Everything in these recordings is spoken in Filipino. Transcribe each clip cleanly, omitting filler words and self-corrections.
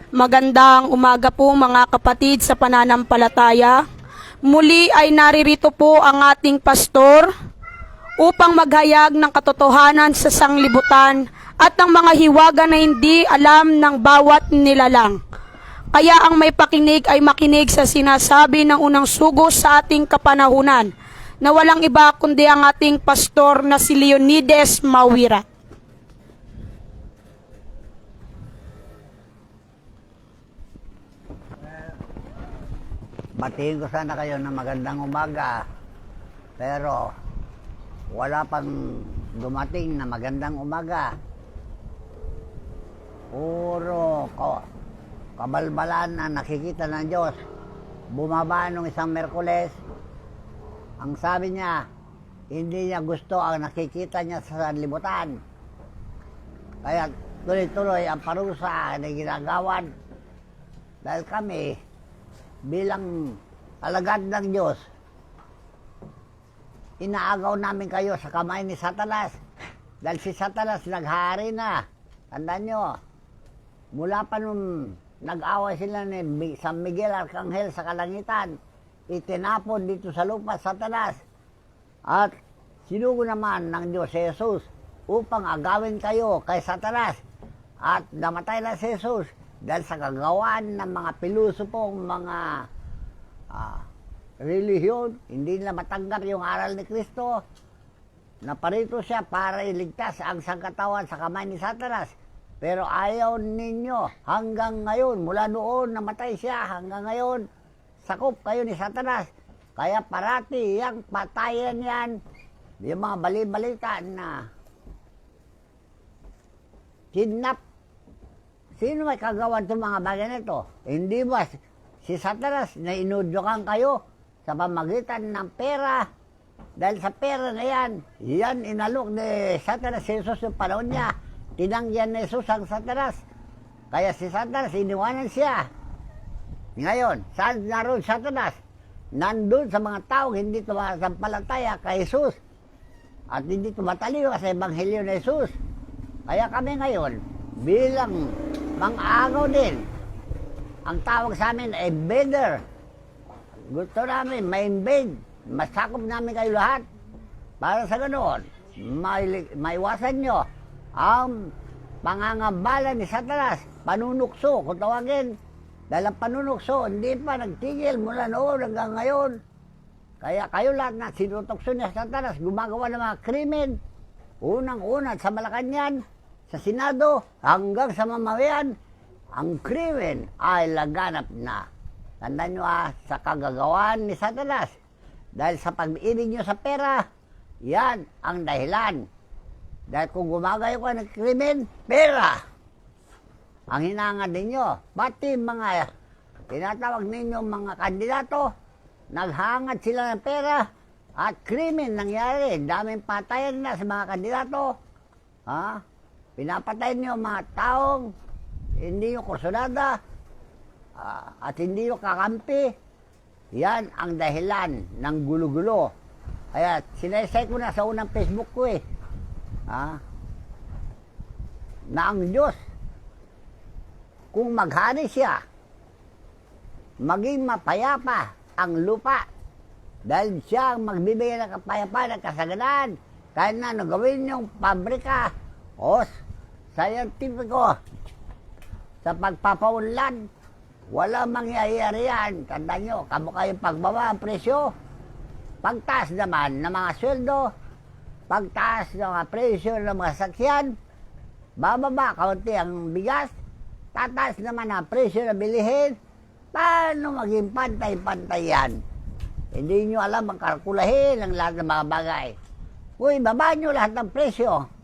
Magandang umaga po mga kapatid sa pananampalataya. Muli ay naririto po ang ating pastor upang maghayag ng katotohanan sa sanglibutan at ng mga hiwaga na hindi alam ng bawat nilalang. Kaya ang may pakinig ay makinig sa sinasabi ng unang sugo sa ating kapanahunan na walang iba kundi ang ating pastor na si Leonides Mawira. Batiin ko sana kayo ng magandang umaga, pero wala pang dumating na magandang umaga. Puro kabalbalan na nakikita ng Diyos. Bumaba nung isang Merkules, ang sabi niya, hindi niya gusto ang nakikita niya sa sanlibutan. Kaya tuloy-tuloy ang parusa na ginagawan. Dahil kami, bilang alagad ng Diyos, inaagaw namin kayo sa kamay ni Satanas. Dahil si Satanas naghari na. Tandaan nyo, mula pa nung nag-away sila ni San Miguel Arcangel sa kalangitan, itinapon dito sa lupa Satanas. At sinugo naman ng Diyos si Jesus upang agawin kayo kay Satanas. At namatay na si Jesus dahil sa kagawaan ng mga pilusupong mga relihiyon, hindi nila matanggap yung aral ni Kristo. Naparito siya para iligtas ang sangkatawan sa kamay ni Satanas. Pero ayaw ninyo hanggang ngayon, mula noon namatay siya, hanggang ngayon, sakop kayo ni Satanas. Kaya parati yung patayan yan, yung mga bali-balita na kidnap. Sino may kagawan itong mga bagay na ito? Hindi ba si Satanas na inudyukan kayo sa pamagitan ng pera? Dahil sa pera na yan inalok ni Satanas si Jesus yung panahon niya. Tinanggihan ni Jesus ang Satanas. Kaya si Satanas, iniwanan siya. Ngayon, saan naroon Satanas? Nandun sa mga taong hindi tumasampalataya kay Jesus. At hindi tumataliw sa Ebanghelyo ni Jesus. Kaya kami ngayon, bilang mang-agaw din, ang tawag sa amin ay invader. Gusto namin ma-invade, masakop namin kayo lahat. Para sa ganoon, maiwasan nyo ang pangangambala ni Satanas, panunukso, kung tawagin. Dahil ang panunukso, hindi pa nagtigil mula noon hanggang ngayon. Kaya kayo lahat na sinutokso ni Satanas, gumagawa ng mga krimen. Unang-una sa Malacanang, sa Senado, hanggang sa mamayan, ang krimen ay laganap na. Tandaan nyo sa kagagawan ni Satanas. Dahil sa pag-ibig nyo sa pera, yan ang dahilan. Dahil kung gumagayo ka ng krimen, pera ang hinangad ninyo. Pati mga tinatawag ninyo mga kandidato, naghangad sila ng pera at krimen nangyari. Daming patayan na sa mga kandidato. Pinapatay niyo mga taong hindi nyo kursunada at hindi nyo kakampi. Yan ang dahilan ng gulo-gulo. Kaya sinaysay ko na sa unang Facebook ko na ang Diyos, kung maghari siya, maging mapayapa ang lupa. Dahil siya ang magbibigay ng kapayapaan at kasaganan. Kahit na gawin yung pabrika o scientifico sa pagpapaunlad, wala mangyayari yan. Tandaan nyo, kamukha yung pagbaba ang presyo, pagtaas naman ng mga sweldo, pagtaas ng mga presyo ng mga sakyan, bababa kaunti ang bigas, tataas naman ang presyo na bilihin. Paano maging pantay-pantay yan? Hindi nyo alam ang kalkulahin ng lahat ng mga bagay. Uy, baba nyo lahat ng presyo.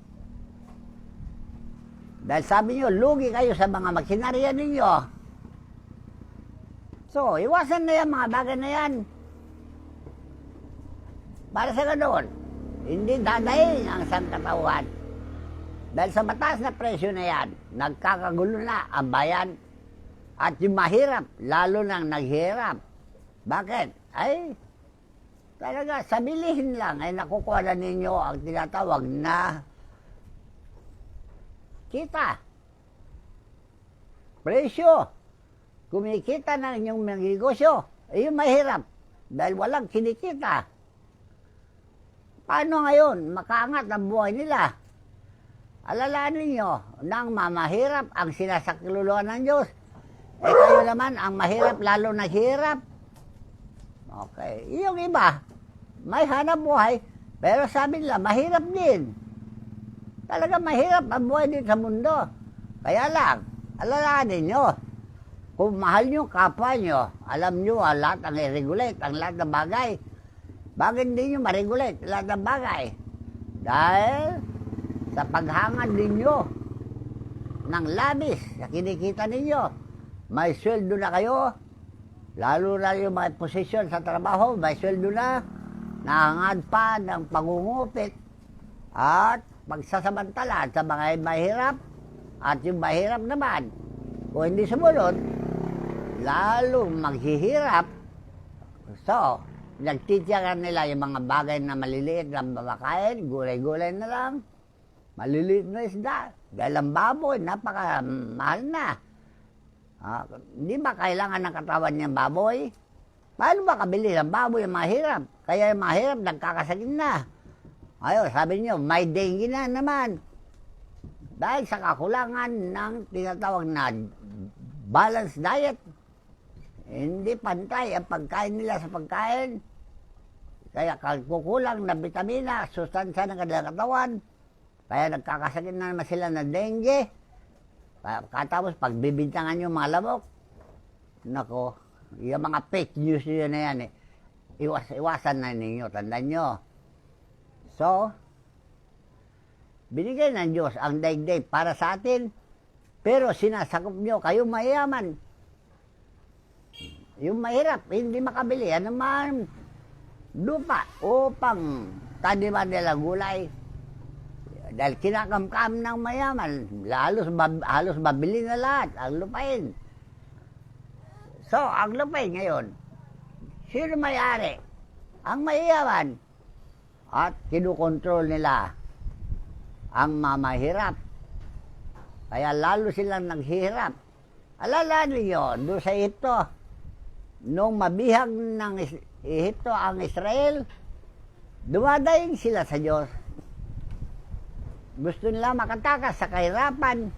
Dahil sabi nyo, lugi kayo sa mga makinarya ninyo. So, iwasan na yan mga bagay na yan. Para sa ganoon, hindi dadaing ang sangkatauhan. Dahil sa mataas na presyo na yan, nagkakagulo na ang bayan. At yung mahirap, lalo nang naghirap. Bakit? Ay, talaga, sa bilihin lang ay nakukuha na ninyo ang tinatawag na kita. presyo. Kumikita na yung mga negosyo. Yung mahirap. Dahil walang kinikita. Paano ngayon makaangat ang buhay nila? Alalahanin nyo, nang mamahirap ang sinasakluluan ng Diyos. Kayo naman, ang mahirap lalo naghihirap. Okay. Yung iba, may hanap buhay, pero sabi nila, mahirap din. Talaga mahirap ang buhay din sa mundo. Kaya lang, alalahanin nyo, kung mahal nyo kapwa nyo, alam nyo lahat ang i-regulate, ang lahat ng bagay. Bakit hindi nyo ma-regulate lahat ng bagay? Dahil sa paghangad ninyo ng labis sa kinikita ninyo, may sweldo na kayo, lalo na yung mga posisyon sa trabaho, may sweldo na, nahangad pa ng pangungupit at pagsasamantala sa mga mahirap at yung mahirap naman. Kung hindi sumunod, lalo maghihirap. So, nagtitiyakan nila yung mga bagay na maliliit na makain, gulay-gulay na lang, maliliit na isda. Dahil ang baboy, napakamahal na. Hindi ba kailangan ng katawan niyang baboy? Paano ba kabili ng baboy yung mahirap? Kaya yung mahirap, nagkakasakit na. Ayun, sabi niyo, may dengue na naman. Dahil sa kakulangan ng tinatawag na balanced diet, hindi pantay ang pagkain nila sa pagkain. Kaya kukulang na bitamina, sustansya ng kanilang katawan. Kaya nagkakasakit na naman sila ng dengue. Katapos pagbibintangan yung mga lamok, nako, yung mga fake news yun na yan iwasan na ninyo, tandaan nyo. So, binigay ng Diyos ang daigdig para sa atin, pero sinasakop nyo, kayong mayaman. Yung mahirap, hindi makabili, ano man, lupa upang taniman nila gulay. Dahil kinakamkam ng mayaman, halos mabili na lahat ang lupain. So, ang lupain ngayon, sino may-ari? Ang mayayaman. At kinukontrol nila ang mamahirap. Kaya lalo silang naghihirap. Alala niyo, doon sa Egypto, nung mabihag ng Egypto ang Israel, dumadaing sila sa Diyos. Gusto nila makatakas sa kahirapan.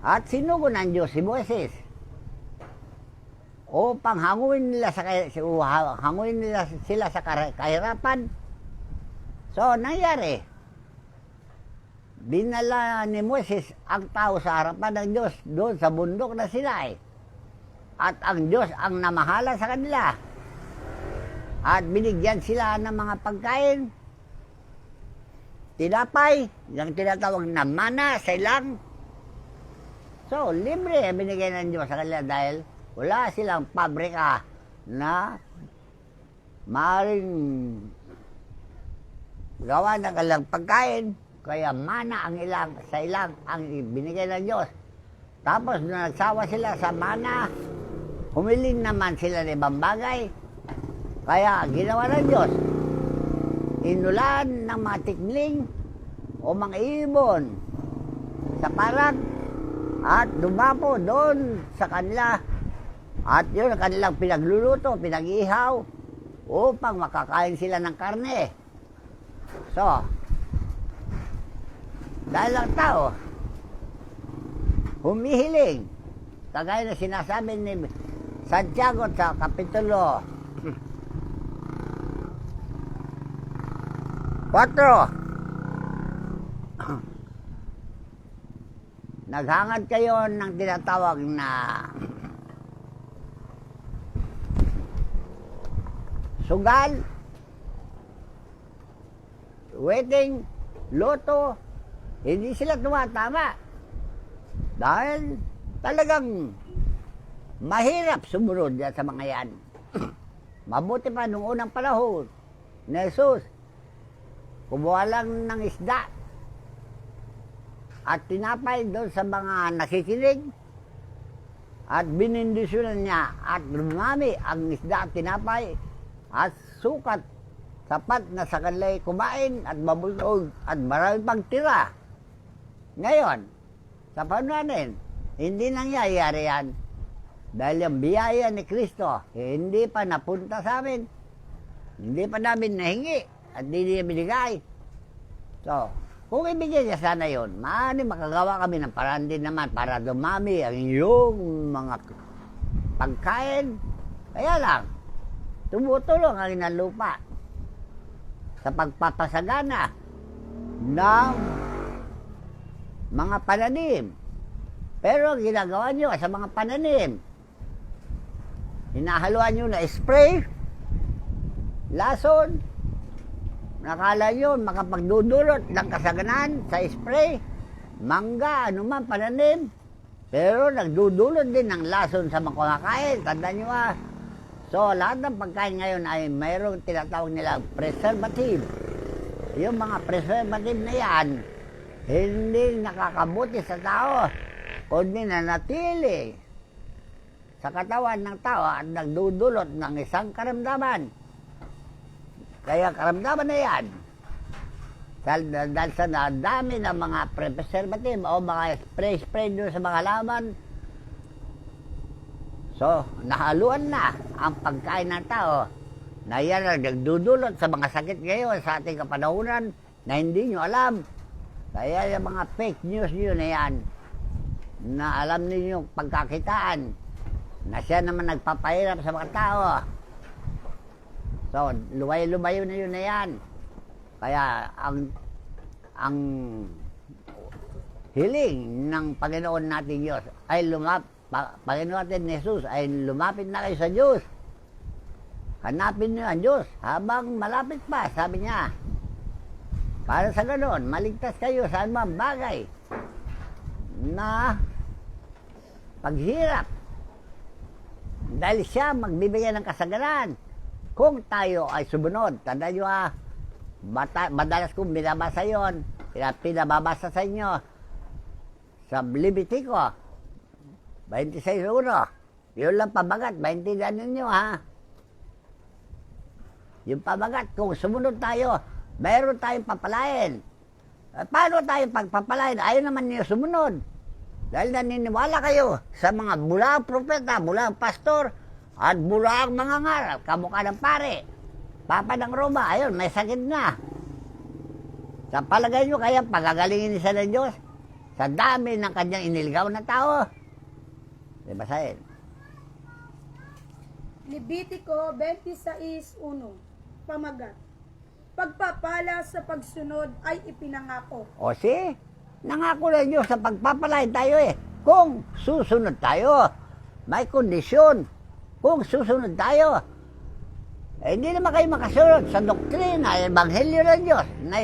At sinugo ng Diyos si Moises upang hanguin nila sila sa kahirapan. So, nangyari, dinala ni Moises ang tao sa harapan ng Diyos doon sa bundok na Sinai. At ang Diyos ang namahala sa kanila. At binigyan sila ng mga pagkain, tinapay, yung tinatawag na mana sa ilang. So, libre binigay ng Diyos sa kanila dahil wala silang pabrika na maaaring gawa ng kanilang pagkain. Kaya mana ang sa ilang ang binigay ng Diyos. Tapos nung nagsawa sila sa mana, humiling naman sila ng ibang bagay. Kaya ginawa ng Diyos, inulan ng mga tikling o mga ibon sa parang at dumapo doon sa kanila at yun ang kanilang pinagluluto, pinag-ihaw upang makakain sila ng karne. So, dahil ang tao humihiling, kagaya na sinasabi ni Santiago sa Kapitulo 4, naghangad kayo ng tinatawag na sugal, wedding, loto, hindi sila tumatama. Dahil talagang mahirap sumunod sa mga yan. Mabuti pa nung unang panahon na Jesus, kumuha lang ng isda at tinapay doon sa mga nakikinig at binindisyonan niya at lumami ang isda at tinapay at sukat sapat na sa kanila'y kumain at mabusog at marami pang tira. Ngayon, sa panahon natin, Hindi nangyayari yan. Dahil yung biyaya ni Kristo, hindi pa napunta sa amin. Hindi pa namin nahingi at hindi niya binigay. So, kung ibigay niya sana yun, maaaring makagawa kami ng paraan din naman para dumami ang iyong mga pagkain. Kaya lang, tumutulong ang inang lupa sa pagpapasagana ng mga pananim. Pero ang ginagawa nyo sa mga pananim, hinahaluan nyo na spray, lason, nakala nyo makapagdudulot ng kasaganan sa spray, mangga, anuman pananim, pero nagdudulot din ng lason sa mga kumakain. Tandaan nyo So, lahat ng pagkain ngayon ay mayroong tinatawag nila preservative. Yung mga preservative na yan, hindi nakakabuti sa tao, kundi nanatili sa katawan ng tao at nagdudulot ng isang karamdaman. Kaya karamdaman na yan, dahil sa dami ng mga preservative o mga spray doon sa mga halaman, so, nahaluan na ang pagkain ng tao na yan ang nagdudulot sa mga sakit ngayon sa ating kapanahunan na hindi nyo alam. Kaya yung mga fake news nyo na yan, na alam ninyo pagkakitaan, na siya naman nagpapahirap sa mga tao. So, lumayo-lumayo na yun na yan. Kaya ang hiling ng Panginoon natin Diyos ay Panginoon natin Jesus ay lumapit na kayo sa Diyos. Hanapin niyo ang Diyos habang malapit pa, sabi niya. Para sa ganon, maligtas kayo sa anumang bagay na paghirap. Dahil siya magbibigay ng kasaganan kung tayo ay sumunod. Tandaan nyo madalas kong binabasa yun, pinababasa sa inyo sa Levitico 26:1. Yun lang pabagat, maintindihan ninyo Yung pabagat, kung sumunod tayo, mayroon tayong papalain. Paano tayong pagpapalain? Ayaw naman niyo sumunod. Dahil naniniwala kayo sa mga bulang propeta, bulang pastor, at bulang mga ngaral, kamukha ng pare. Papa ng Roma, ayun, may sakit na. Sa palagay nyo kaya pagagalingin ni ng Diyos sa dami ng kanyang iniligaw na tao. Basahin. Levitico 26:1. Pamagat. Pagpapala sa pagsunod ay ipinangako. O nangako na Diyos sa pagpapalain tayo Kung susunod tayo, may kondisyon. Kung susunod tayo, hindi naman kayo makasunod sa doktrina, ebanghelyo ng Diyos na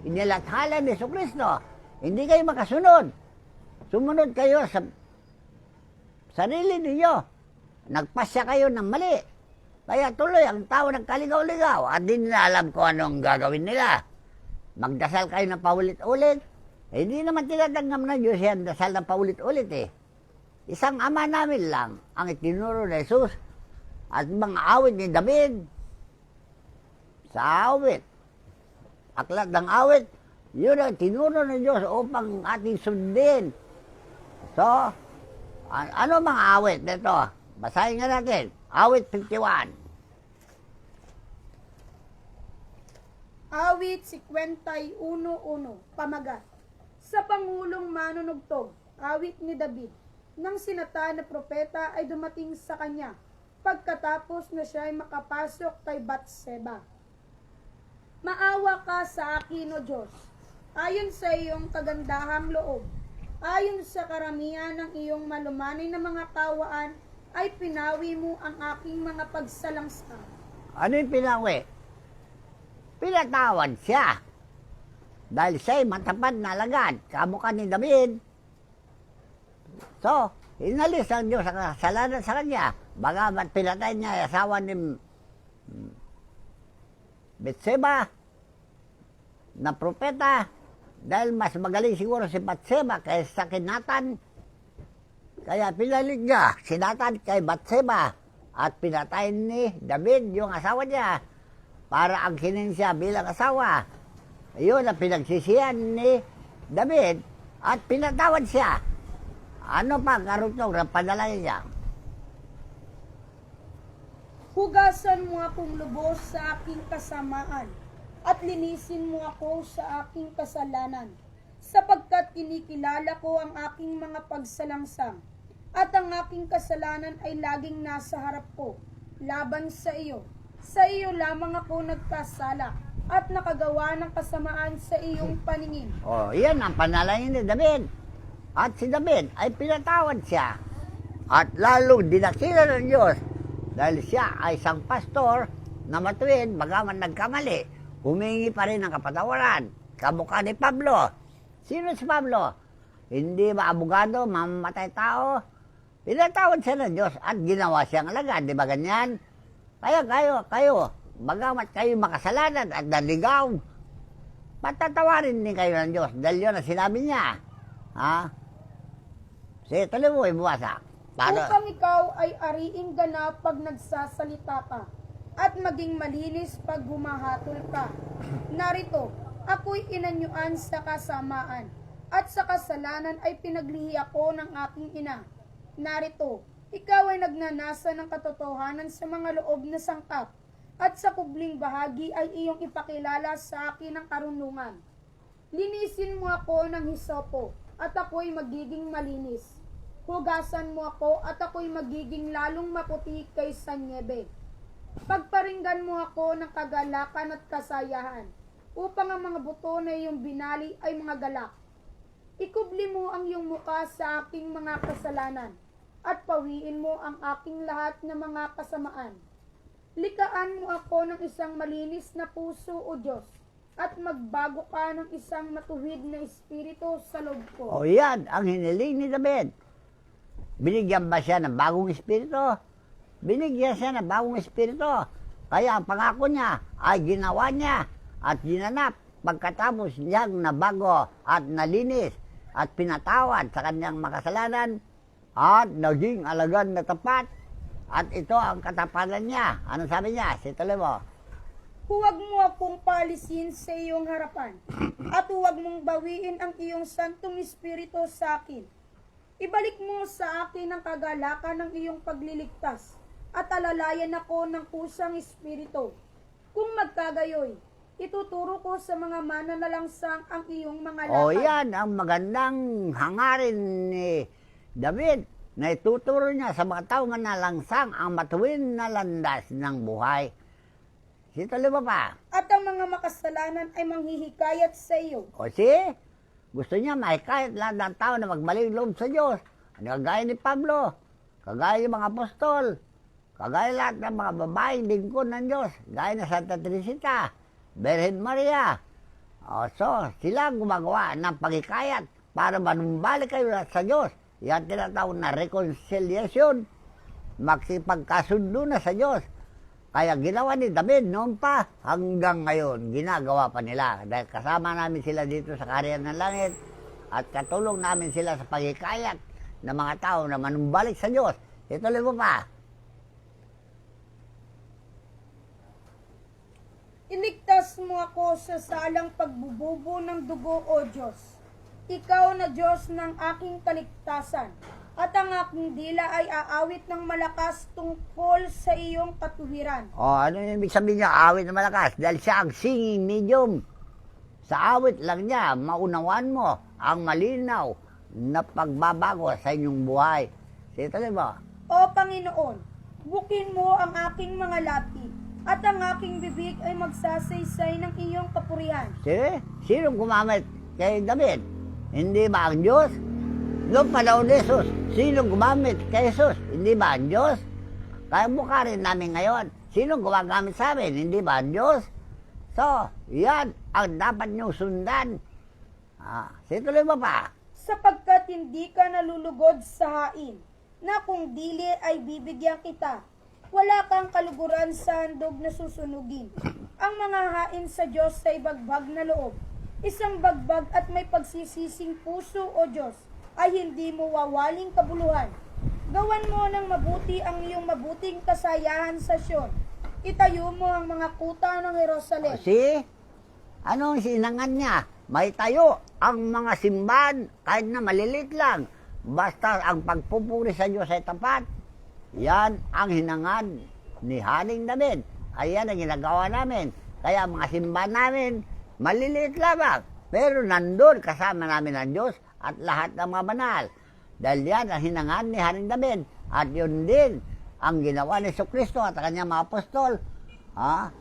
inilathala ni Jesucristo. Hindi kayo makasunod. Sumunod kayo sa sarili ninyo. Nagpasya kayo ng mali. Kaya tuloy ang tao nagkaligaw-ligaw at di nila alam kung anong gagawin nila. Magdasal kayo ng paulit-ulit. Hindi naman tinatanggap ng Diyos yan dasal ng paulit-ulit Isang ama namin lang ang itinuro ni Jesus at mga awit ni David. Sa awit, aklat ng awit, yun ang tinuro ng Diyos upang ating sundin. So, ano mga awit nito? Basahin nga natin. Awit 51. Awit 51:1. Pamagat. Sa Pangulong Manunugtog, awit ni David, nang sinata na propeta ay dumating sa kanya, pagkatapos na siya ay makapasok kay Batseba. Maawa ka sa akin, O Diyos, ayon sa iyong kagandahang loob, ayon sa karamihan ng iyong malumanay na mga kawaan, ay pinawi mo ang aking mga pagsalangsa. Ano yung pinawi? Pinatawad siya. Dahil siya'y matapat na alagad, kamukha ni David. So, inalis ang Diyos sa kasalanan sa kanya. Bagamat pinatay niya asawa ni Batseba na propeta. Dahil mas magaling siguro si Batseba kaysa kay Nathan. Kaya pinalig niya si Nathan kay Batseba at pinatay ni David yung asawa niya para angkinin siya bilang asawa. Iyon ang pinagsisihan ni David at pinatawad siya. Ano pa, karugtong na panalangin niya? Hugasan mo akong lubos sa aking kasamaan at linisin mo ako sa aking kasalanan, sapagkat kinikilala ko ang aking mga pagsalangsang at ang aking kasalanan ay laging nasa harap ko laban sa iyo. Sa iyo lamang ako nagkasala at nakagawa ng kasamaan sa iyong paningin. O, yan ang panalangin ni David. At si David ay pinatawad siya. At lalong dinakila ng Diyos dahil siya ay isang pastor na matuwid, bagaman nagkamali, humingi pa rin ng kapatawaran. Kamukha ni Pablo. Sino si Pablo? Hindi ba abogado, mamamatay tao? Pinatawad siya ng Diyos at ginawa siyang alagad. Di ba ganyan? Kaya kayo, bagamat kayo makasalanan at naligaw, patatawarin din kayo ng Diyos dahil yun ang sinabi niya. Ha? Sige, tuloy mo, ibubasa. Upang ikaw ay ariing ganap pag nagsasalita ka at maging malinis pag humahatol ka. Narito, ako'y inanyuan sa kasamaan at sa kasalanan ay pinaglihi ako ng aking ina. Narito, ikaw ay nagnanasa ng katotohanan sa mga loob na sangkap at sa kubling bahagi ay iyong ipakilala sa akin ang karunungan. Linisin mo ako ng hisopo at ako'y magiging malinis. Hugasan mo ako at ako'y magiging lalong maputi kaysa nyebe. Pagparinggan mo ako ng kagalakan at kasayahan upang ang mga buto na iyong binali ay mga galak. Ikubli mo ang iyong muka sa aking mga kasalanan at pawiin mo ang aking lahat ng mga kasamaan. Likaan mo ako ng isang malinis na puso, O Diyos, at magbago ka ng isang matuwid na espiritu sa loob ko. O yan, ang hiniling ni David. Binigyan ba siya ng bagong espiritu? Binigyan siya ng bagong espiritu. Kaya ang pangako niya ay ginawa niya at ginanap pagkatapos niyang nabago at nalinis at pinatawad sa kanyang makasalanan at naging alagad na tapat. At ito ang katapanan niya. Ano sabi niya? Situloy mo. Huwag mo akong palisin sa iyong harapan at huwag mong bawiin ang iyong santong espiritu sa akin. Ibalik mo sa akin ang kagalakan ng iyong pagliligtas at alalayan ako ng kusang espiritu. Kung magkagayoy, ituturo ko sa mga mananalangsang ang iyong mga lakad. O yan ang magandang hangarin ni David na ituturo niya sa mga tao manalangsang ang matuwid na landas ng buhay. Situloy mo pa. At ang mga makasalanan ay manghihikayat sa iyo. O si, gusto niya mahikayat lahat ng tao na magmaling loob sa Diyos. Kagaya ni Pablo, kagaya ng mga apostol, kagaya lahat ng mga babaeng lingkod ng Diyos, gaya na Santa Teresita, Virgen Maria. O so, sila gumagawa ng pagkikayat para manumbalik kayo sa Diyos. Yan tinatawag na reconciliation, magsipagkasundo na sa Diyos. Kaya ginawa ni David noon pa, hanggang ngayon, ginagawa pa nila. Dahil kasama namin sila dito sa Kaharian ng Langit at katulong namin sila sa pagkikayat ng mga tao na manumbalik sa Diyos. Ituloy mo pa. Iligtas mo ako sa salang pagbububo ng dugo, O Diyos. Ikaw na Diyos ng aking kaligtasan, at ang aking dila ay aawit ng malakas tungkol sa iyong katuwiran. O, ano yung ibig sabihin niya, awit na malakas? Dahil siya ang singing medium. Sa awit lang niya, maunawaan mo ang malinaw na pagbabago sa inyong buhay. Sige, tuloy mo. O Panginoon, bukin mo ang aking mga labi, at ang aking bibig ay magsasaysay ng iyong kapurihan. Sige, sino gumamit kay David? Hindi ba ang Diyos? Noong panahon ni Jesus, sino gumamit kay Jesus? Hindi ba ang Diyos? Kaya mukha rin namin ngayon. Sino gumagamit sa amin? Hindi ba ang Diyos? So, yan ang dapat nyo sundan. Situloy mo pa. Sapagkat hindi ka nalulugod sa hain, na kung dili ay bibigyan kita. Wala kang kaluguran sa handog na susunugin. Ang mga hain sa Diyos sa ibagbag na loob, isang bagbag at may pagsisising puso, O Diyos, ay hindi mo wawaling kabuluhan. Gawan mo ng mabuti ang iyong mabuting kasayahan sa Sion. Itayo mo ang mga kuta ng Jerusalem. See? Ano ang sinangan niya? May tayo ang mga simbahan, kahit na malilit lang, Basta ang pagpupuri sa Diyos ay tapat. Yan ang hinangad ni Haring David. Ayan ang ginagawa namin. Kaya mga simbahan namin, maliliit lamang. Pero nandun kasama namin ang Diyos at lahat ng mga banal. Dahil yan ang hinangad ni Haring David. At yun din ang ginawa ni Jesucristo at ang kanyang mga apostol.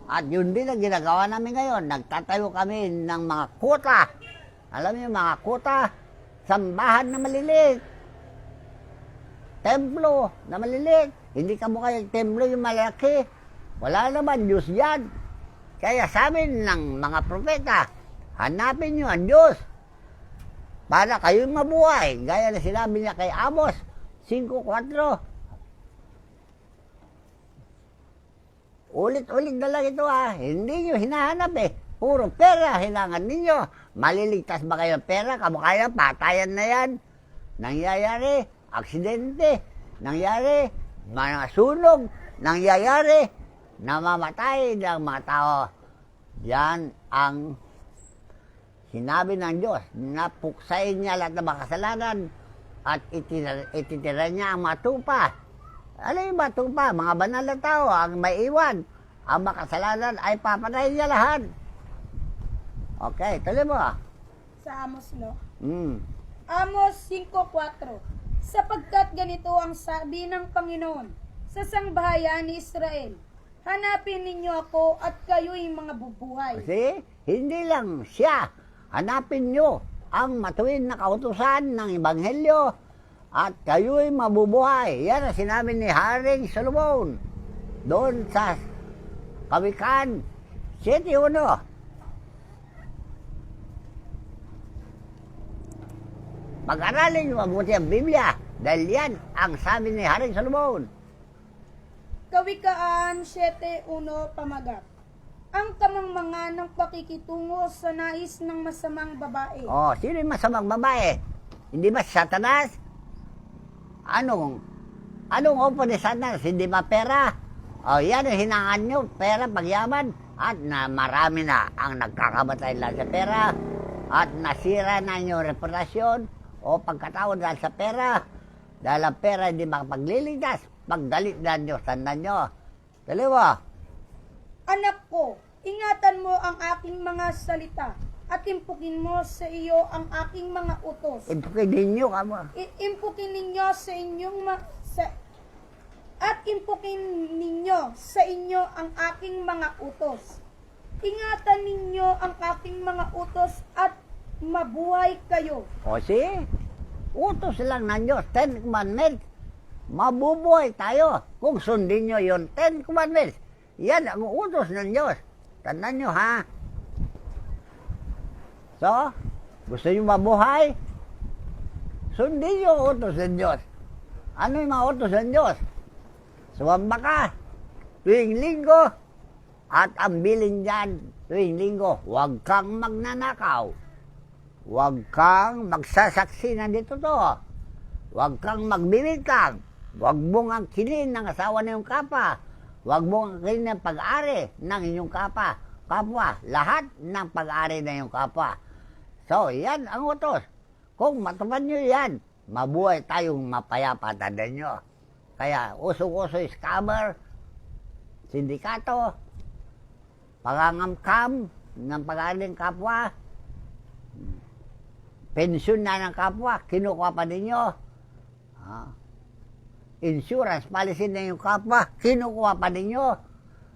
At yun din ang ginagawa namin ngayon. Nagtatayo kami ng mga kuta. Alam niyo mga kuta, sambahan na maliliit. Templo na maliliit. Hindi ka mukha yung templo yung malaki. Wala naman, Diyos yan. Kaya sabi ng mga propeta, hanapin niyo ang Diyos para kayo'y mabuhay. Gaya na sinabi niya kay Amos 5:4. Ulit-ulit na lang ito Hindi nyo hinahanap Puro pera hinangan ninyo. Maliligtas ba kayo ng pera? Kamukha yan, patayan na yan. Nangyayari, aksidente. Nangyayari, mga sunog. Nangyayari, namamatay ng mga tao. Yan ang sinabi ng Diyos. Napuksain niya lahat ng mga kasalanan at ititira niya ang matupa. Ano yung matupa? Mga banal na tao ang may iwan. Ang makasalanan ay papatayin niya lahat. Okay, tuloy mo. Sa Amos, no? Amos 5:4. Sapagkat ganito ang sabi ng Panginoon sa sangbahayan ni Israel, hanapin ninyo ako at kayo'y mga bubuhay. Kasi hindi lang siya. Hanapin nyo ang matuwid na kautusan ng Ebanghelyo at kayo'y mabubuhay. Yan ang sinabi ni Haring Solomon doon sa Kawikaan 7:1. Pag-aralin nyo mabuti ang Biblia dahil yan ang sabi ni Haring Solomon. Kawikaan 7:1 pamagat. Ang kamangmangan ng pakikitungo sa nais ng masamang babae. Sino yung masamang babae? Hindi ba si Satanas? Anong opo ni Satanas? Hindi ba pera? Yan ang hinangan nyo, pera, pagyaman. At na marami na ang nagkakamatay lang sa pera. At nasira na yung reputasyon o pagkatao dahil sa pera. Dahil ang pera hindi makapagliligtas. Pagdalit na Diyos, tandaan nyo. Dalawa. Anak ko, ingatan mo ang aking mga salita at impukin mo sa iyo ang aking mga utos. Impukin ninyo kamo. Impukin ninyo sa inyong impukin ninyo sa inyo ang aking mga utos. Ingatan ninyo ang aking mga utos at mabuhay kayo. Utos lang ng Diyos, 10 Commandments. Mabubuhay tayo kung sundin nyo yung 10 Commandments. Yan ang utos ng Diyos. Tandaan nyo So, gusto nyo mabuhay? Sundin nyo ang utos ng Diyos. Ano yung mga utos ng Diyos? Sumamba ka tuwing linggo at ang bilin dyan tuwing linggo, huwag kang magnanakaw. Huwag kang magsasaksi na dito to. Huwag kang magbibigkang. Huwag mong angkinin ng asawa ng iyong kapa. Huwag mong angkinin ng pag-ari ng inyong kapwa. Lahat ng pag-ari ng iyong kapwa. So, yan ang utos. Kung matupad nyo yan, mabuhay tayong mapayapa. Tandaan nyo. Kaya uso-uso scammer, sindikato, pangangamkam ng pag-ari ng kapwa, pensyon na ng kapwa, kinukuha pa ninyo. Insurance policy na yung kapwa, kinukuha pa ninyo.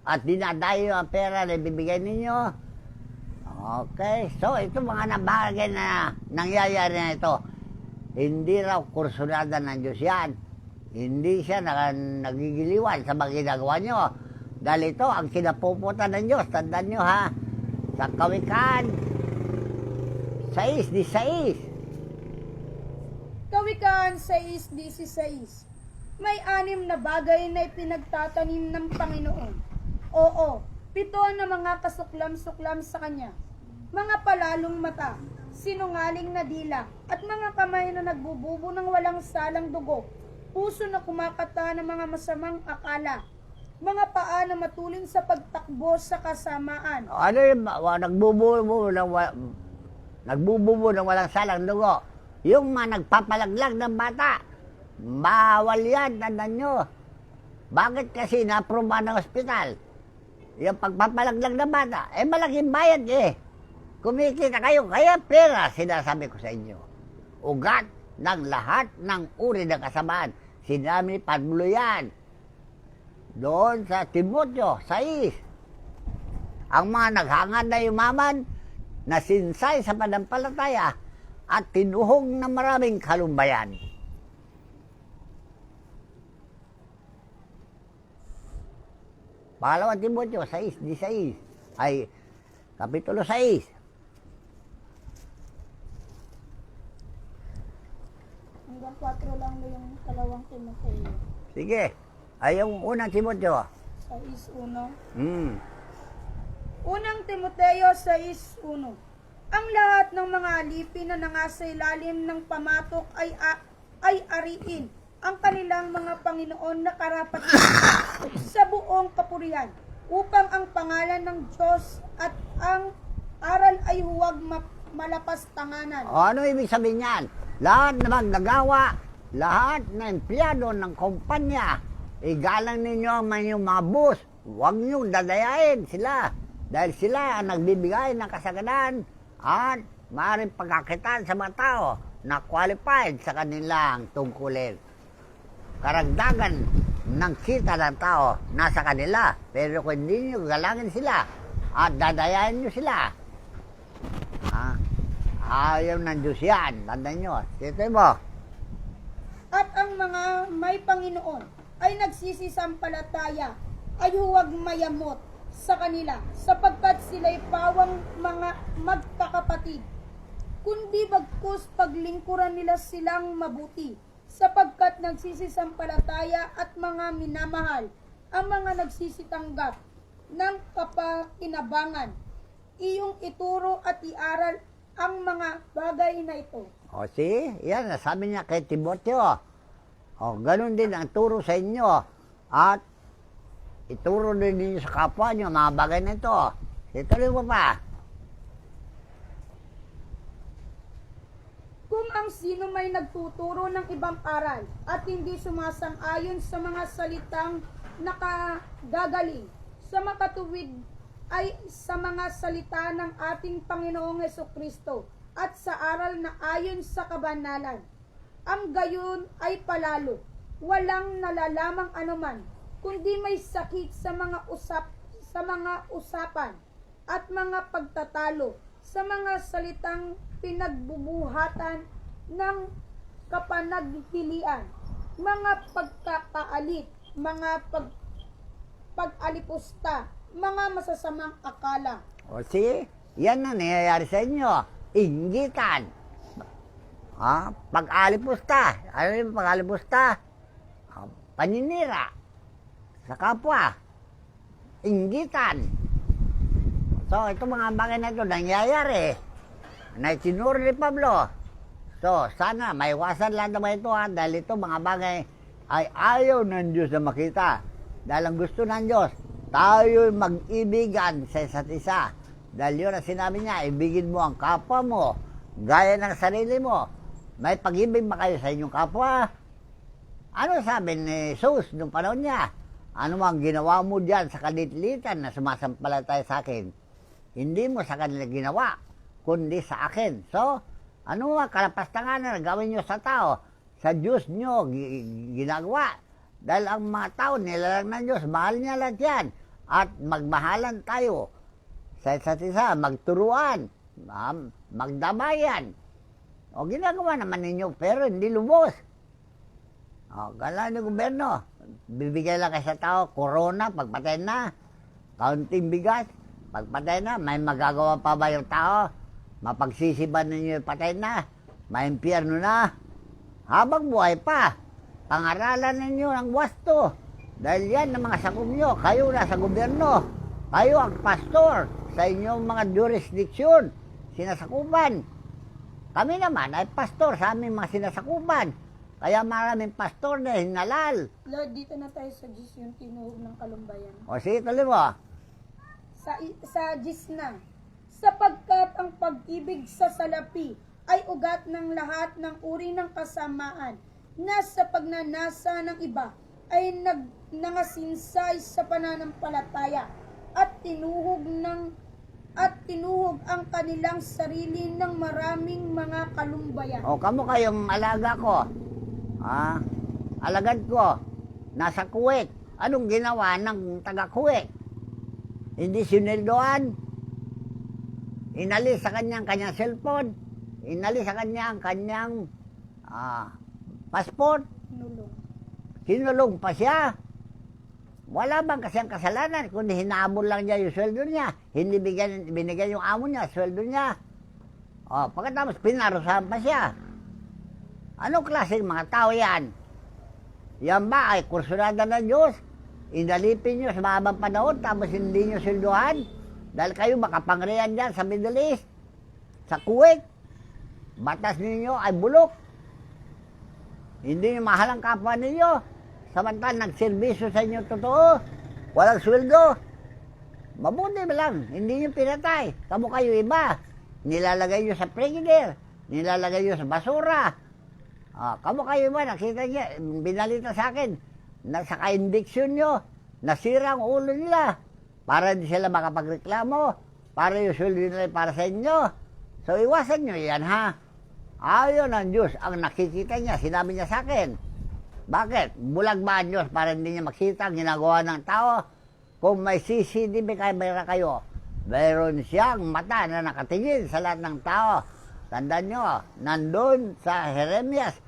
At dinadayo ang pera na ibibigay ninyo. Okay, so ito mga nabagay na nangyayari na ito. Hindi raw kursunada ng Diyos yan. Hindi siya nagigiliwan sa mga ginagawa nyo. Dahil ito ang kinapuputan ng Diyos. Tandaan nyo sa Kawikaan 6:16. Kawikaan 6:16. May 6 na bagay na ipinagtatanim ng Panginoon. Oo, 7 na mga kasuklam-suklam sa Kanya. Mga palalong mata, sinungaling na dila, at mga kamay na nagbububo ng walang salang dugo. Puso na kumakata ng mga masamang akala. Mga paa na matulin sa pagtakbo sa kasamaan. Ano yung nagbububo ng walang salang dugo? Yung mga nagpapalaglag ng bata, bawal yan, tandaan nyo. Bakit kasi na-approve ng ospital? Yung pagpapalaglag ng bata, malaking bayad eh. Kumikita kayo, kaya pera, sinasabi ko sa inyo. Ugat ng lahat ng uri ng kasamaan. Sinabi ni Pablo yan. Doon sa Timoteo 6. Ang mga naghangad na yumaman, nasinsay sa panampalataya, at tinuhog ng maraming kalumbayan. Pangalawa Timoteo 6:16 ay Kapitulo 6. Hanggang 4 lang na yung kalawang Timoteo. Sige. Ay yung unang Timoteo. 6:1. Unang Timoteo 6:1. Ang lahat ng mga alipin na nangasa ilalim ng pamatok ay ariin ang kanilang mga Panginoon na karapat sa buong kapurihan, upang ang pangalan ng Diyos at ang aral ay huwag malapastanganan. O ano ibig sabihin yan? Lahat na magnagawa, lahat na empleyado ng kumpanya, igalang ninyo ang inyong mga boss, huwag nyo dadayain sila. Dahil sila ang nagbibigay ng kasaganan at maaaring pagkakitaan sa mga tao na qualified sa kanilang tungkulin. Karagdagan ng kita ng tao nasa kanila. Pero kung hindi nyo galangin sila at dadayain nyo sila, ayaw ng Diyos yan. Tandaan nyo. Sito mo. At ang mga may Panginoon ay nagsisisampalataya ay huwag mayamot sa kanila, sapagkat sila'y pawang mga magkakapatid, kundi bagkus paglingkuran nila silang mabuti, sapagkat nagsisisampalataya at mga minamahal ang mga nagsisitanggap ng kapakinabangan. Iyong ituro at iaral ang mga bagay na ito. O see, yan, sabi niya kay Timoteo. O, ganun din ang turo sa inyo. At ituro din ninyo sa kapwa nyo mga bagay na ito. Ituloy mo pa. Kung ang sino may nagtuturo ng ibang aral at hindi sumasang-ayon sa mga salitang nakagagaling sa makatuwid ay sa mga salita ng ating Panginoong Hesukristo at sa aral na ayon sa kabanalan, ang gayon ay palalo, walang nalalamang anuman, kundi may sakit sa mga usapan at mga pagtatalo sa mga salitang pinagbubuhatan ng kapanaghilian, mga pagkakaalit, mga pag-alipusta, mga masasamang akala. O see, yan na nangyayari sa inyo. Inggitan. Pag-alipusta. Ano yung pag-alipusta? Paninira sa kapwa. Inggitan. So, ito mga bagay na ito nangyayari. Na itinuro ni Pablo. So, sana maiwasan lang naman ito dahil ito mga bagay ay ayaw ng Diyos na makita. Dahil ang gusto ng Diyos, tayo mag-ibigan sa isa't isa. Dahil yun ang sinabi niya, ibigin mo ang kapwa mo, gaya ng sarili mo. May pag-ibig ba kayo sa inyong kapwa? Ano sabi ni Jesus nung panahon niya? Ano mang ginawa mo dyan sa kaditlitan na sumasampalataya sa akin? Hindi mo sa kanila ginawa, kundi sa akin. So, ano mga kalapastangan na gawin nyo sa tao? Sa Diyos nyo ginagawa. Dahil ang mga tao nilalang ng Diyos, mahal niya lahat yan. At magmahalan tayo sa isa't isa, magturuan, magdabayan. O ginagawa naman ninyo, pero hindi lubos. O, gala ni gobyerno, bibigay lang kayo sa tao, corona, pagpatay na, kaunting bigas, pagpatay na, may magagawa pa ba yung tao? Mapagsisiban ninyo yung patay na, may impyerno na. Habang buhay pa, pangaralan ninyo ang wasto. Dahil yan ang mga sakop nyo. Kayo na sa gobyerno. Kayo ang pastor sa inyong mga jurisdiction, sinasakupan. Kami naman ay pastor sa aming mga sinasakupan. Kaya maraming pastor na hinalal. Lord, dito na tayo sa Diyos yung tinuhog ng kalumbayan. O sige, tuloy mo. Sa Diyos na, sapagkat ang pag-ibig sa salapi ay ugat ng lahat ng uri ng kasamaan na sa pagnanasa ng iba ay nangasinsa sa pananampalataya at tinuhog ang kanilang sarili ng maraming mga kalumbayan. O, kamo kayong alaga ko. Alagad ko. Nasa Kuwait. Anong ginawa ng taga-Kuwait? Hindi sinildoan. Inalis sa kanyang cellphone. Inalis sa kanyang passport. Kinulong pa siya. Wala bang kasiyang kasalanan, kundi hinabol lang niya yung sweldo niya. Hindi binigyan yung amo niya, sweldo niya. O, pagkatapos pinarusahan pa siya. Anong klaseng mga tao yan? Yan ba ay kursunada ng Diyos? Inalipin nyo sa mahabang panahon, tapos hindi nyo sweldohan? Dahil kayo makapangriyan dyan sa Middle East, sa Kuwait. Batas ninyo ay bulok. Hindi nyo mahal ang kapwa ninyo. Samantan nagserbisyo sa inyo totoo, walang sweldo. Mabuti ba lang, hindi nyo pinatay. Kamu kayo iba, nilalagay nyo sa frigider, nilalagay nyo sa basura. Kamu kayo iba, nakita niya, binalita sa akin, na sa ka-indiksyon nyo, nasira ang ulo nila. Para hindi sila makapagreklamo, para yung sweldo nila para sa inyo. So iwasan nyo yan ha. Ayon ang Diyos, ang nakikita niya, sinabi niya sa akin. Bakit? Bulag ba ang Diyos para hindi niya makita ang ginagawa ng tao? Kung may CCTV kayo, mayroon siyang mata na nakatingin sa lahat ng tao. Tandaan nyo, nandun sa Jeremias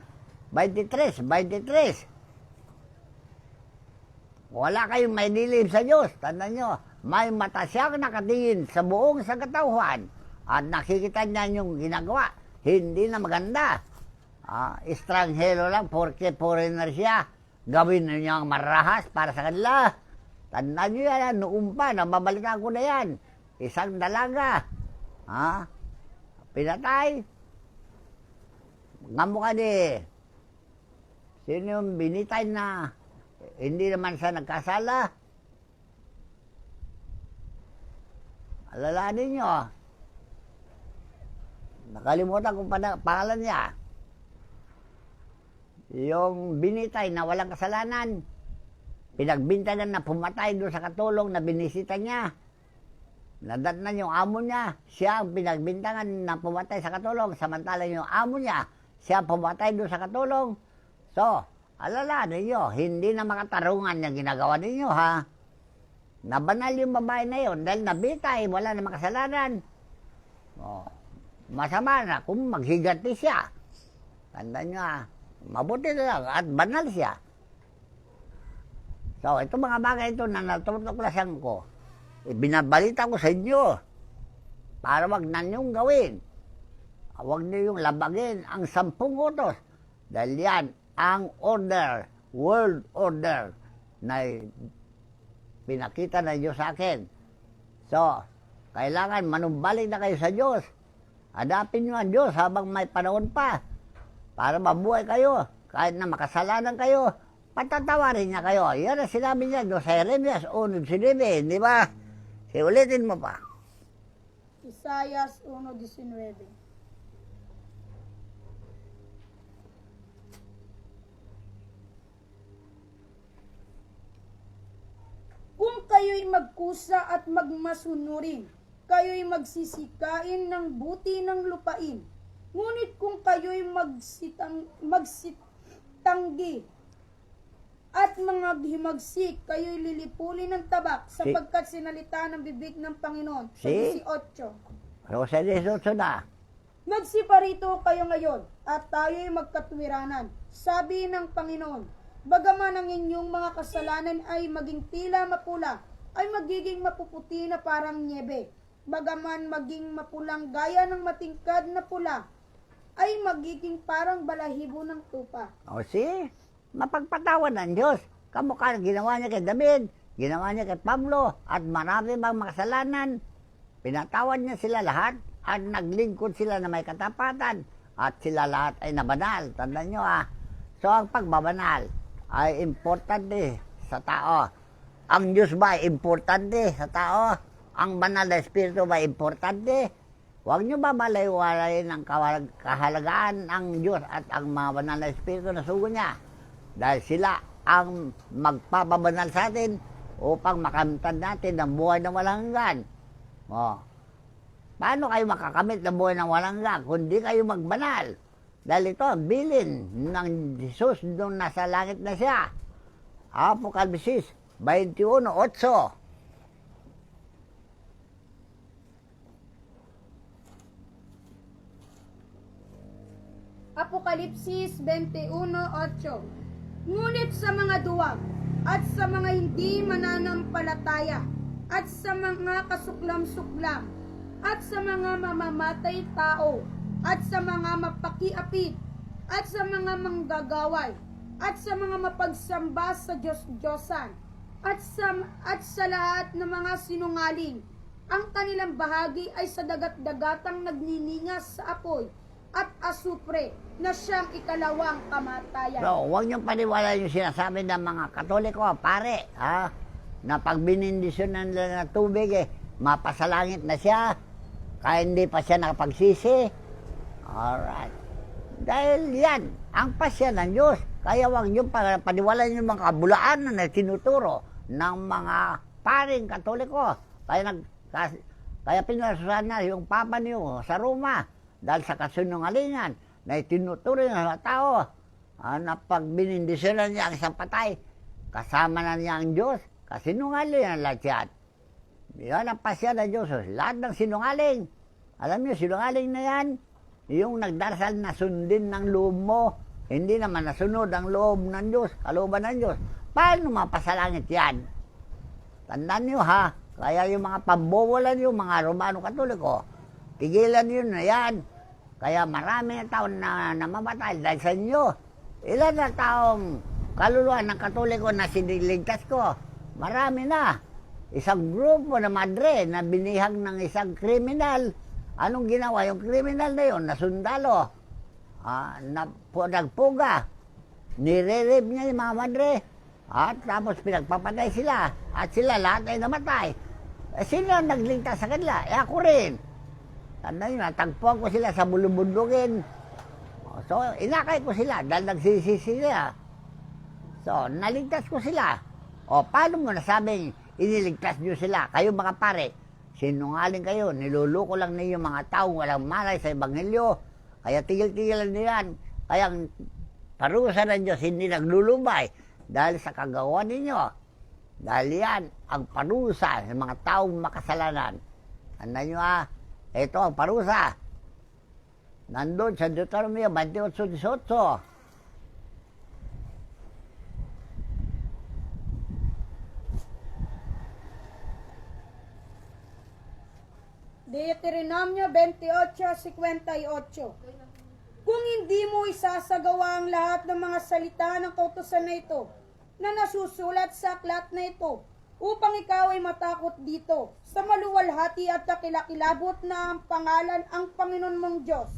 23. Wala kayong may nilim sa Diyos. Tandaan nyo, may mata siyang nakatingin sa buong sagkatauhan at nakikita niya yung ginagawa. Hindi na maganda. Estranghero lang, porque foreigner siya. Gawin niya ang marahas para sa kanila. Tandaan nyo yan, noong pa, nababalitaan ko na yan. Isang dalaga. Pinatay. Ngamo ka di. Sino yung binitay na hindi naman siya nagkasala? Alalahanin nyo. Nakalimutan ko pa pangalan niya. Yung binitay na walang kasalanan, pinagbintagan na pumatay doon sa katulong na binisita niya. Nadatnan yung amo niya, siya ang pinagbintangan na pumatay sa katulong, samantalang yung amo niya, siya ang pumatay doon sa katulong. So, alala ninyo, hindi na makatarungan yung ginagawa ninyo ha. Nabanal yung babae na yun dahil nabitay, wala na makasalanan. Masama na kung maghigati siya. Tandaan nyo ha. Mabuti na lang at banal siya. So, itong mga bagay ito na natutuklasan ko, binabalita ko sa inyo para wag na niyong gawin. Huwag niyo yung labagin ang 10 utos. Dahil yan ang order, world order na pinakita na Diyos sa akin. So, kailangan manumbalik na kayo sa Diyos. Hadapin niyo ang Diyos habang may panahon pa. Para mabuhay kayo, kahit na makasalanan kayo, patatawarin niya kayo. Yan ang sinabi niya doon sa Jeremias 1:19, di ba? Ulitin mo pa. Isaias 1:19. Kung kayo'y magkusa at magmasunurin, kayo'y magsisikain ng buti ng lupain. Ngunit kung kayo'y magsitanggi at mga himagsik, kayo'y lilipulin ng tabak sapagkat sinalita ng bibig ng Panginoon. Sa 18. Sa 18 na. Magsiparito kayo ngayon at tayo'y magkatwiranan. Sabi ng Panginoon, bagaman ang inyong mga kasalanan ay maging tila mapula, ay magiging mapuputi na parang niebe. Bagaman maging mapulang gaya ng matingkad na pula, ay magiging parang balahibo ng tupa. Mapagpatawan ng Diyos. Kamukha ginawa niya kay David, ginawa niya kay Pablo, at marami bang makasalanan. Pinatawad niya sila lahat, at naglingkod sila na may katapatan, at sila lahat ay nabanal. Tandaan niyo So ang pagbabanal ay importante sa tao. Ang Diyos ba ay importante sa tao? Ang banal na Espiritu ba importante? Huwag nyo babalay-walayin ang kahalagaan ang Diyos at ang mga banal na Espiritu na sugo niya. Dahil sila ang magpapabanal sa atin upang makamtan natin ang buhay na walang hanggan. O, paano kayo makakamit ng buhay na walang hanggan kung di kayo magbanal? Dahil ito ang bilin ng Jesus nung nasa langit na siya. Apokalipsis 21:8. Apokalipsis 21:8. Ngunit sa mga duwag at sa mga hindi mananampalataya at sa mga kasuklam-suklam at sa mga mamamatay tao at sa mga mapakiapid at sa mga manggagaway at sa mga mapagsamba sa Diyos-Diyosan at sa lahat ng mga sinungaling, ang kanilang bahagi ay sa dagat-dagatang nagniningas sa apoy at asupre na siyang ikalawang kamatayan. So, huwag niyong paniwala yung sinasabi ng mga Katoliko, pare, na pag binindisyonan nila ng tubig, mapasalangit na siya, kaya hindi pa siya nakapagsisi. Alright. Dahil yan, ang pasya ng Diyos. Kaya huwag niyong paniwala yung mga kabulaan na tinuturo ng mga paring Katoliko. Kaya pinasusan na yung Papa niyo sa Roma dahil sa kasinungalingan na itinuturo ng mga tao na pag binindisyonan niya ang isang patay, kasama na niya ang Diyos, kasinungalingan lahat yan. Yan ang pasya ng Diyos. Lahat ng sinungaling, alam niyo, sinungaling na yan, yung nagdarasal na sundin ng loob mo, hindi naman nasunod ang loob ng Diyos, kalooban ng Diyos. Paano mapasalangit yan? Tandaan niyo ha, kaya yung mga pambobolan yung mga Romano Katoliko, tigilan yun na yan. Kaya marami na taon na namamatay dahil sa inyo. Ilan na taong kaluluwa ng Katoliko na siniligtas ko? Marami na. Isang grupo na madre na binihag ng isang kriminal. Anong ginawa yung kriminal na yun? Nasundalo. Nagpuga. Nire-rape niya yung mga madre. At tapos pinagpapatay sila. At sila lahat ay namatay. Sino ang nagligtas sa kanila? Ako rin. Tandaan nyo, natagpuan ko sila sa bulubundukin. So, inakay ko sila dahil nagsisisi sila. So, naligtas ko sila. O, paano mo nasabing iniligtas nyo sila? Kayo mga pare, sinungaling kayo, niluluko lang ninyo mga taong walang malay sa Ebanghelyo. Kaya tigil-tigilan nyo yan. Kaya ang parusa ng Diyos hindi naglulubay dahil sa kagawa ninyo. Dahil yan ang parusa ng mga taong makasalanan. Tandaan nyo ito ang parusa. Nandun sa Deuteronomio 28:18. Deuteronomio 28:58. Kung hindi mo isasagawa ang lahat ng mga salita ng kautusan na ito, na nasusulat sa aklat na ito, upang ikaw ay matakot dito sa maluwalhati at kakilakilabot na ang pangalan ang Panginoon mong Diyos.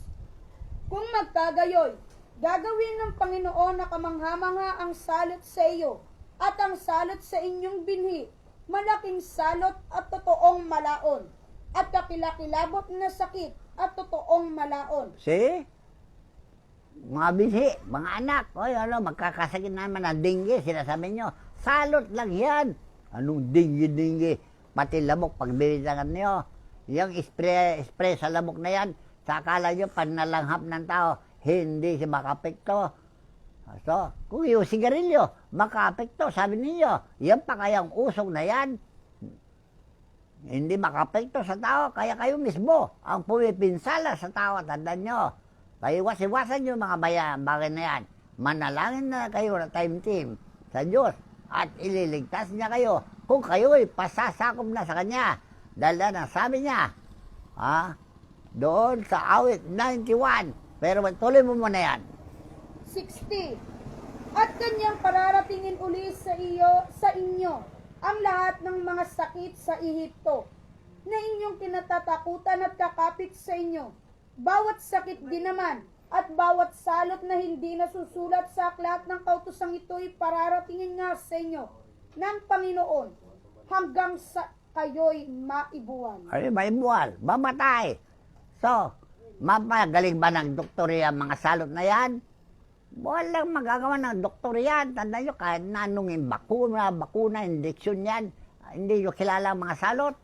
Kung magkagayoy, gagawin ng Panginoon na kamangha-mangha ang salot sa iyo at ang salot sa inyong binhi, malaking salot at totoong malaon, at kakilakilabot na sakit at totoong malaon. See? Mga binhi, mga anak, magkakasakit naman ng dengue, sinasabi nyo, salot lang yan. Anong dinggi-dinggi? Pati lamok, pag binitangan nyo. Yung spray sa lamok na yan, sa akala nyo, panalanghap ng tao, hindi siya makapekto. So, kung yung sigarilyo, makapekto, sabi niyo, yan pa kayang usok na yan. Hindi makapekto sa tao, kaya kayo mismo ang pumipinsala sa tao. Tandaan nyo, kayo iwasan nyo mga bagay na yan. Manalangin na kayo na time team sa Diyos. At ililigtas niya kayo kung kayo'y pasasakop na sa Kanya. Dahil na sabi niya, doon sa awit 91. Pero tuloy mo muna yan. 60. At Kanyang pararatingin uli sa inyo, ang lahat ng mga sakit sa Ehipto, na inyong kinatatakutan at kakapit sa inyo. Bawat sakit din naman, at bawat salot na hindi nasusulat sa aklat ng kautusang ito'y pararatingin nga sa inyo ng Panginoon hanggang sa kayo'y maibuwan. Ay, maibuwan, mamatay. So, mapagaling ba ng doktor yan mga salot na yan? Walang magagawa ng doktor yan. Tandaan nyo, kahit na anong bakuna, injection yan, hindi nyo kilala ang mga salot.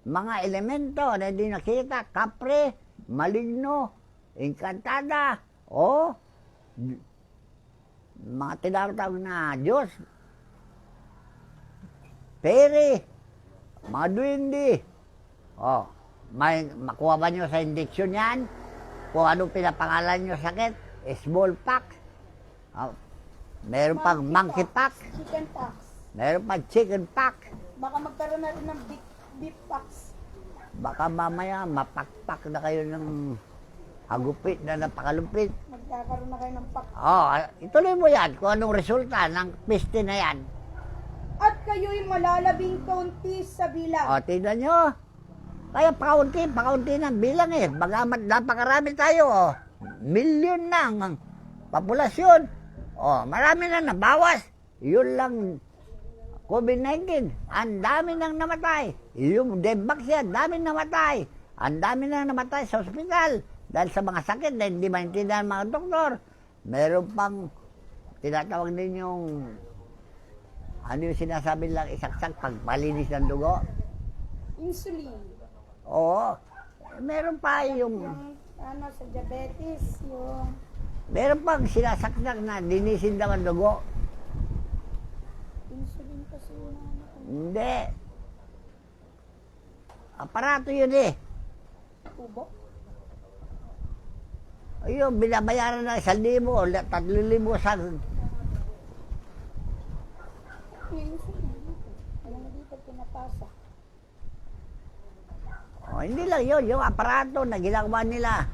Mga elemento na hindi nakita, kapre, maligno, inkantada, o mga tinatawag na Diyos, peri, mga duwindi. O, may makuha ba nyo sa injection yan? Kung anong pinapangalan nyo sakit, smallpox. Meron pang monkeypox. Chicken pox. Meron pang chickenpox. Baka magkaroon na rin ng beef pox. Baka mamaya mapakpak na kayo ng hagupit na napakalupit. Magkakaroon na kayo ng pox. Ituloy mo yan kung anong resulta ng peste na yan. At kayo'y malalabing kaunti sa bilang. Tingnan nyo. Kaya pakaunti ng bilang eh. Bagamat napakarami tayo. Milyon na ang populasyon. Marami na nabawas. Yun lang COVID-19. Ang dami nang namatay. Yung Devax yan, dami namatay. Ang dami nang namatay sa ospital. Dahil sa mga sakit na hindi maintindihan ng mga doktor. Meron pang tinatawag din yung ano yung sinasabi lang isaksak pagpalinis ng dugo. Insulin. Oo. Meron pa yung Sa diabetes, yung meron pang sinasaksak na linisin daw ang dugo. insulin kasi yung Hindi. Aparato yun eh. tubo. Ayun, binabayaran na 1,000 o 3,000 sa... Yung insulin. Alam mo dito pinapasa. Hindi lang yun, yung aparato na ginagawa nila.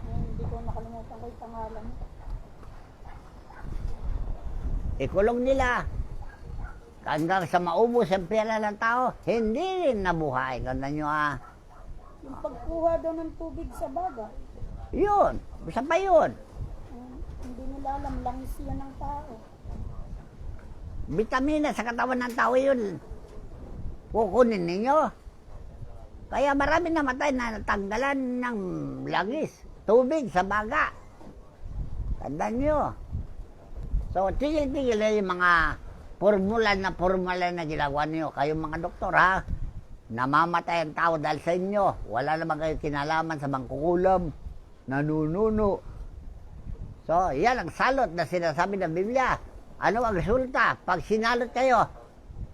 Hindi ko nakalimutan ko yung pangalan. Ikulong nila. Hanggang sa maubos ang pera ng tao, hindi rin nabuhay. Ganda nyo Yung pagkuha daw ng tubig sa baga. Yun, isa pa yun. Hindi nila alam, langis yan ng tao. Vitamina sa katawan ng tao yun. Kukunin ninyo. Kaya marami namatay na natanggalan ng langis, tubig sa baga. Tandaan nyo. So, tigil-tigil na yung mga formula na ginagawa nyo. Kayong mga doktor, ha? Namamatay ang tao dahil sa inyo. Wala naman kayo kinalaman sa mangkukulam, nanununo. So, yan ang salot na sinasabi ng Biblia. Ano ang resulta? Pag sinalot kayo,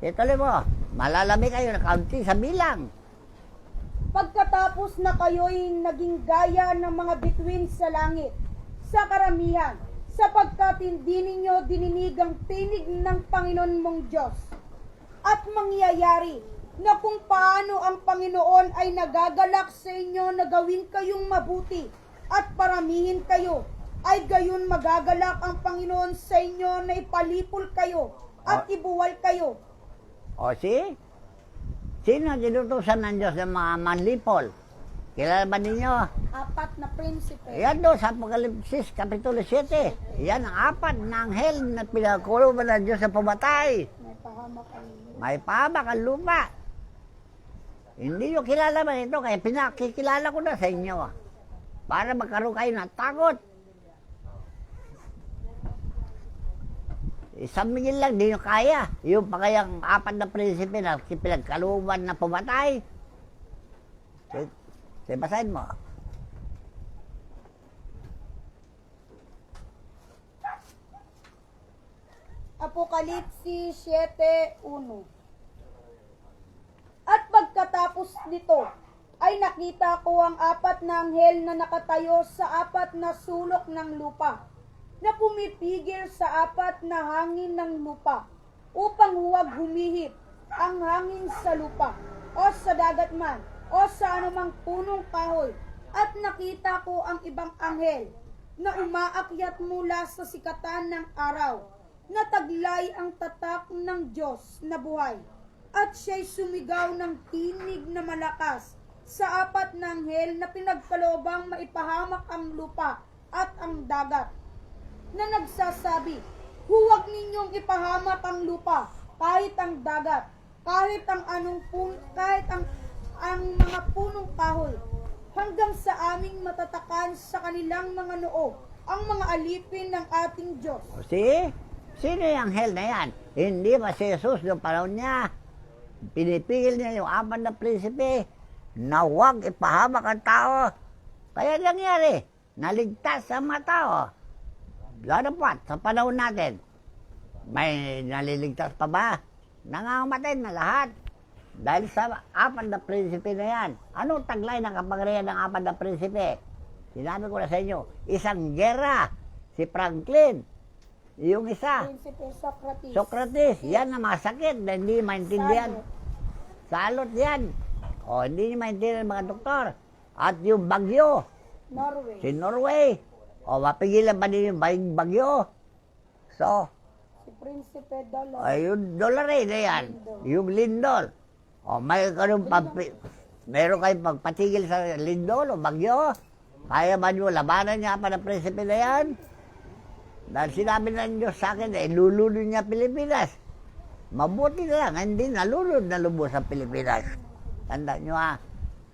ituloy mo, malalami kayo na kaunti sa bilang. Pagkatapos na kayo'y naging gaya ng mga bituin sa langit, sa karamihan, sapagkat hindi ninyo dininig ang tinig ng Panginoon mong Diyos. At mangyayari na kung paano ang Panginoon ay nagagalak sa inyo na gawin kayong mabuti at paramihin kayo, ay gayon magagalak ang Panginoon sa inyo na ipalipol kayo at ibuwal kayo. See? Sino ang ginutusan ng Diyos ng mga manlipol? Kilala ba ninyo? 4 na prinsipe. Yan doon sa Apokalipsis, Kapitulo 7. Yan ang 4 na anghel na pinagkulungan ng Diyos sa pumatay. May pahamak ang May pahamak ang lupa. Hindi nyo kilala ba ito? Kaya pinakikilala ko na sa inyo. Para magkaroon kayo ng takot. Isang mingil lang, di nyo kaya. Yung pa kayang 4 na prinsipe na pinagkalooban na pumatay. Basahin mo. Apokalipsis 7:1. At pagkatapos nito, ay nakita ko ang 4 na anghel na nakatayo sa 4 na sulok ng lupa, na pumipigil sa 4 na hangin ng lupa, upang huwag humihip ang hangin sa lupa, o sa dagat man, o sa anumang punong kahoy. At nakita ko ang ibang anghel, na umaakyat mula sa sikatan ng araw, na taglay ang tatak ng Diyos na buhay. At siya'y sumigaw ng tinig na malakas sa 4 na anghel na pinagkaloobang maipahamak ang lupa at ang dagat, na nagsasabi, huwag ninyong ipahamak ang lupa, kahit ang dagat, kahit ang mga punong kahoy, hanggang sa aming matatakan sa kanilang mga noo ang mga alipin ng ating Diyos. O see? Sino yung anghel na yan? Hindi ba si Jesus noong panahon niya? Pinipigil niya yung apat na prinsipe na huwag ipahamak ang tao. Kaya nangyari, naligtas ang mga tao. Lalapat sa panahon natin. May naliligtas pa ba? Nangangamatay na lahat. Dahil sa apat na prinsipe na yan. Anong taglay ng kapangyarihan ng apat na prinsipe? Sinabi ko na sa inyo, isang gera, si Franklin. Yung isa, Prinsipe Socrates. Socrates, yan ang mga sakit na hindi maintindihan. Salot yan. O, hindi niya maintindihan ng mga doktor. At yung bagyo, Norway. si Norway. O, mapigilan ba din yung bagyo? So, Si Prinsipe Dollar. ay, yung dolare na yan. Yung lindol. O, meron kayong pagpatigil sa lindol o bagyo? Kaya ba nyo labanan niya pa ng prinsipe na yan? Dahil sinabi ng Diyos sa akin, lulunod niya Pilipinas. Mabuti na lang, hindi nalunod na lubos sa Pilipinas. Tanda nyo ha.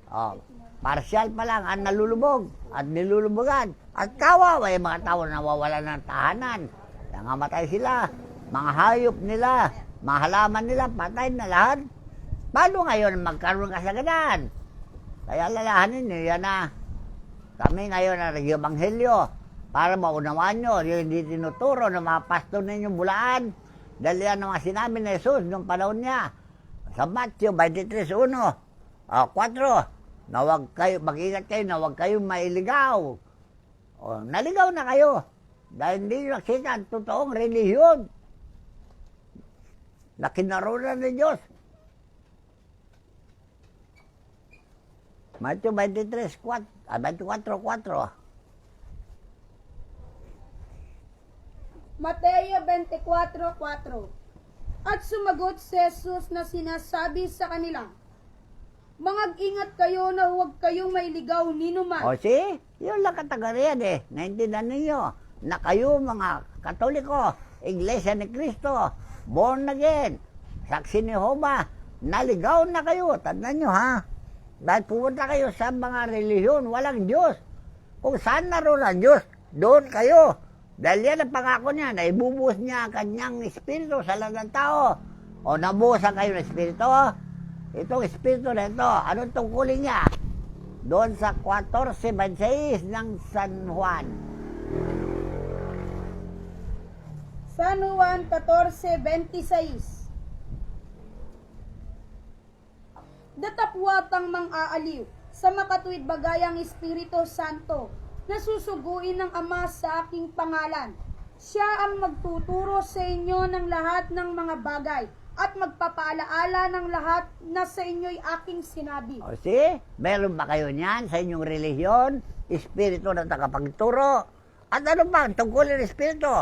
O, partial pa lang ang nalulubog at nilulubogan. At kawawa yung mga tao na nawawala ng tahanan. Nangamatay sila. Mga hayop nila, mga halaman nila, patay na lahat. Paano ngayon magkaroon kasaganan? Kaya lalahanin nyo yan na. Kami ngayon ang Nag-Ebanghelyo para maunawaan nyo yung hindi tinuturo ng mga pastor ninyong bulaan. Dahil yan ang mga sinabi ni Jesus noong panahon niya. Sa Matthew 23:1, 4, na wag kayo, mag-ingat kayo na huwag kayong mailigaw. O, naligaw na kayo. Dahil hindi nyo nakita ang totoong relihiyon na kinaroon ng Diyos. Matthew 24:4. Mateo 24:4. At sumagot si Jesus na sinasabi sa kanila, Mangag-ingat kayo na huwag kayong mailigaw ninuman. O see, yun lang katagarian naintindihan ninyo na kayo mga Katoliko, Iglesia ni Cristo, born again, saksi ni Jehovah, naligaw na kayo. Tandaan nyo ha, dahil pumunta kayo sa mga relihiyon, walang Diyos. Kung saan naroon ang Diyos, doon kayo. Dahil yan ang pangako niya, na ibubuhos niya ang kanyang espiritu sa lahat ng tao. O nabuhusan kayo ng espiritu. Itong espiritu na ito, anong tungkulin niya? Doon sa 14:26 ng San Juan. San Juan 14:26. Datapwatang mang-aaliw sa makatuwid bagayang Espiritu Santo na susuguin ng Ama sa aking pangalan. Siya ang magtuturo sa inyo ng lahat ng mga bagay at magpapaalaala ng lahat na sa inyo'y aking sinabi. O see, meron ba kayo niyan sa inyong relihiyon? Espiritu na tagapagturo. At ano ba ang tungkulin ng espiritu?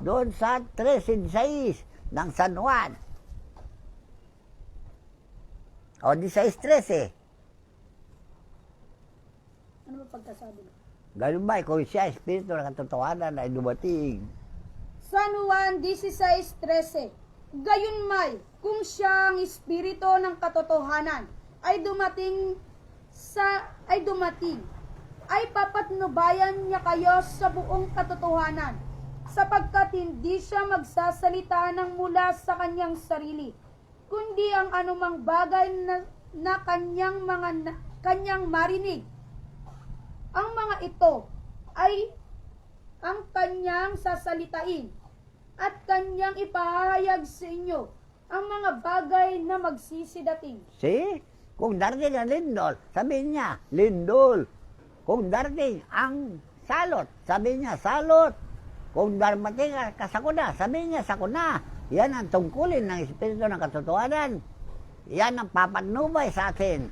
Doon sa 13:6 ng San Juan. O 16:13. Ano ba pagkasabi? Ganun ba, kung siya, espiritu ng katotohanan ay dumating. San Juan 16:13. Gayunmay, kung siya ang espiritu ng katotohanan ay dumating, ay papatnubayan niya kayo sa buong katotohanan, sapagkat hindi siya magsasalita ng mula sa kanyang sarili, kundi ang anumang bagay na kanyang marinig. Ang mga ito ay ang kanyang sasalitain at kanyang ipahayag sa inyo ang mga bagay na magsisidating. See? Kung darating ang lindol, sabihin niya, lindol. Kung darating ang salot, sabihin niya, salot. Kung darating ang kasakuna, sabihin niya, sakuna. Yan ang tungkulin ng espiritu ng katotohanan. Yan ang papatnubay sa atin.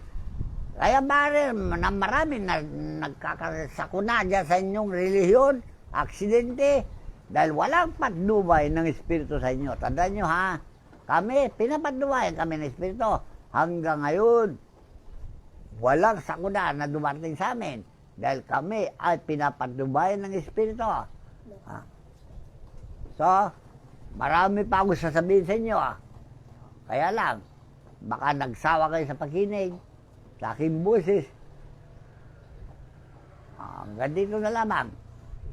Kaya marami na nagkakasakuna dyan sa inyong relihiyon, aksidente, dahil walang patnubay ng espiritu sa inyo. Tandaan nyo ha, kami, pinapatnubayan kami ng espiritu. Hanggang ngayon, walang sakuna na dumating sa amin. Dahil kami ay pinapatnubayan ng espiritu. Ha? So, marami pa ako sasabihin sa inyo. Kaya lang, baka nagsawa kayo sa pakinig, sa aking busis. Hanggang dito na lamang.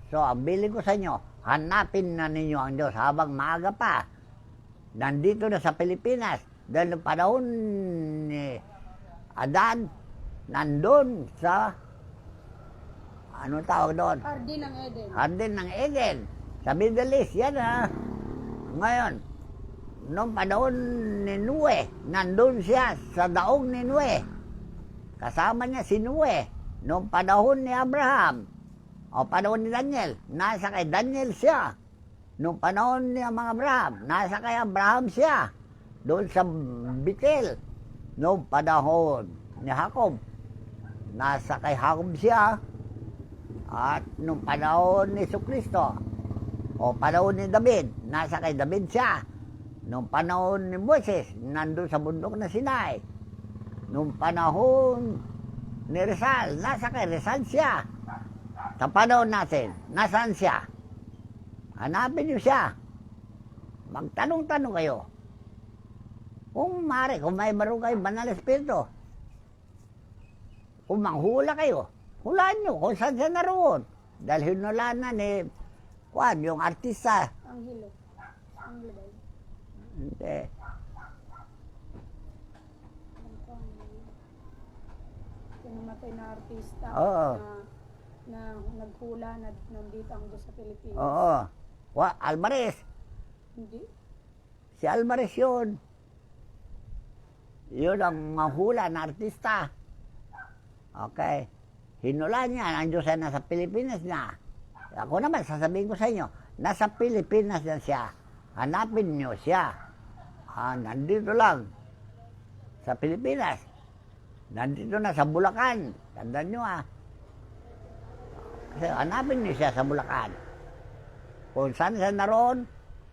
So, ang bilin ko sa inyo, hanapin na ninyo ang Diyos habang maaga pa. Nandito na sa Pilipinas. Dahil noong panahon ni Adan, nandun sa, ano tawag doon? Hardin ng Eden. Hardin ng Eden. Sa Middle East, yan ha. Ngayon, noong panahon ni Noe, nandun siya sa daong ni Noe. Kasama niya si Noe. Noong panahon ni Abraham, o panahon ni Daniel, nasa kay Daniel siya. Noong panahon ni mga Abraham, nasa kay Abraham siya. Doon sa Bethel. Noong panahon ni Jacob, nasa kay Jacob siya. At noong panahon ni Jesucristo, o panahon ni David, nasa kay David siya. Noong panahon ni Moses, nandun sa bundok na Sinai. Noong panahon ni Rizal, nasa kay Rizal siya. Sa panahon natin, nasaan siya? Hanapin niyo siya. Magtanong-tanong kayo. Kung maaari, kung may baro kayo, banal espiritu. Kung manghula kayo, hulaan nyo kung saan siya naroon. Dahil hinulaan na ni Juan, yung artista. Ang hilo. Ang global. Hindi. Namatay na artista Oo. na naghula na nandito ang Diyos sa Pilipinas. Oo. Alvarez. Hindi. Si Alvarez yun. Yun ang mahula na artista. Okay. Hinula niya, ang Diyos ay nasa Pilipinas na. Ako naman, sasabihin ko sa inyo, nasa Pilipinas na siya. Hanapin niyo siya. Nandito lang. Sa Pilipinas. Nandito na sa Bulacan. Tandaan nyo Kasi hanapin niyo siya sa Bulacan. Kung saan siya naroon,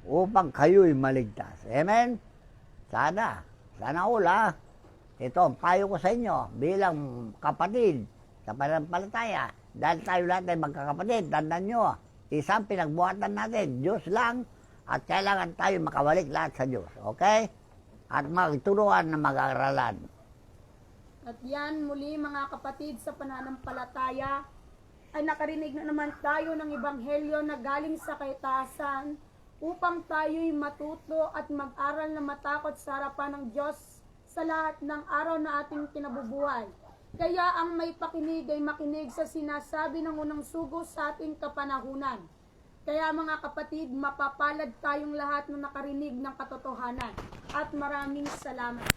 upang kayo'y maligtas. Amen? Sana ula. Ito ang payo ko sa inyo bilang kapatid sa pananampalataya. Dahil tayo lahat ay magkakapatid, tandaan nyo, isang pinagbuhatan natin, Diyos lang, at kailangan tayo makawalik lahat sa Diyos. Okay? At magturuan na mag-aaralan. At yan muli mga kapatid sa pananampalataya ay nakarinig na naman tayo ng ebanghelyo na galing sa kaitaasan upang tayo'y matuto at mag-aral na matakot sa harapan ng Diyos sa lahat ng araw na ating kinabubuhay. Kaya ang may pakinig ay makinig sa sinasabi ng unang sugo sa ating kapanahunan. Kaya mga kapatid, mapapalad tayong lahat na nakarinig ng katotohanan. At maraming salamat.